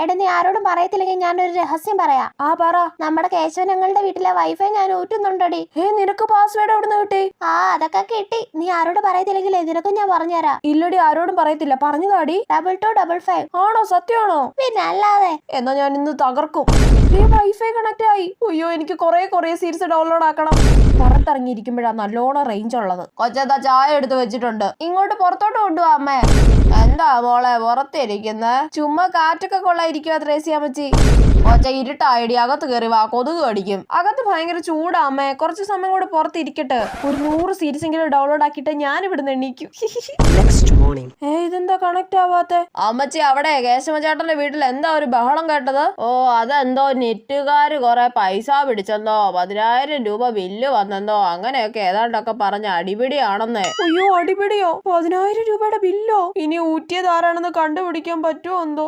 എടാ നീ ആരോടും പറയത്തില്ലെങ്കിൽ ഞാനൊരു രഹസ്യം പറയാം. ആ പറ. നമ്മുടെ കേശവനങ്ങളുടെ വീട്ടിലെ വൈഫൈ ഞാൻ ഊറ്റുന്നുണ്ടടി. നിനക്ക് പാസ്വേഡ് എവിടുന്ന് കിട്ടി? അതൊക്കെ കിട്ടി. നീ ആരോട് പറയത്തില്ലെങ്കിലേ നിനക്കും ഞാൻ പറഞ്ഞുതരാം. ഇല്ലടി, ആരോടും പറയത്തില്ല. പറഞ്ഞതാടി. 2255. ആണോ? സത്യമാണോ? പിന്നെ അല്ലാതെ. എന്നാ ഞാൻ ഇന്ന് തകർക്കും. വൈഫൈ കണക്ട് ആയി. അയ്യോ, എനിക്ക് കൊറേ സീരീസ് ഡൗൺലോഡ് ആക്കണം. പുറത്തിറങ്ങിയിരിക്കുമ്പോഴാ നല്ലോണം റേഞ്ച് ഉള്ളത്. കൊച്ചെന്താ ചായ എടുത്ത് വെച്ചിട്ടുണ്ട്, ഇങ്ങോട്ട് പുറത്തോട്ട് കൊണ്ടുപോവാ അമ്മേ. എന്താ മോളെ പുറത്തിരിക്കുന്ന? ചുമ്മാ കാറ്റൊക്കെ കൊള്ളായിരിക്കുവാ ത്രേസ്യാമ്മച്ചി. കൊച്ച ഇരുട്ടായിടി, അകത്ത് കയറി വാ, കൊതുക് കടിക്കും. അകത്ത് ഭയങ്കര ചൂടാ അമ്മേ, കുറച്ച് സമയം കൂടെ പുറത്തിരിക്കട്ടെ. ഒരു 100 സീരീസ് എങ്കിലും ഡൗൺലോഡ് ആക്കിയിട്ട് ഞാൻ ഇവിടുന്ന് എണീക്കും. ഇതെന്താ കണക്ട് ആവാത്തെ? അമ്മച്ചി, അവിടെ കേശവചേട്ടന്റെ വീട്ടിൽ എന്താ ഒരു ബഹളം കേട്ടത്? അതെന്തോ നെറ്റുകാര് കൊറേ പൈസ പിടിച്ചെന്നോ 10,000 രൂപ ബില്ല് വന്നെന്നോ അങ്ങനെയൊക്കെ ഏതാണ്ടൊക്കെ പറഞ്ഞ അടിപിടിയാണെന്നേ. അയ്യോ, അടിപിടിയോ? 10,000 രൂപയുടെ ബില്ലോ? ഇനി ഊറ്റിയത് ആരാണെന്ന് കണ്ടുപിടിക്കാൻ പറ്റുമോ എന്തോ.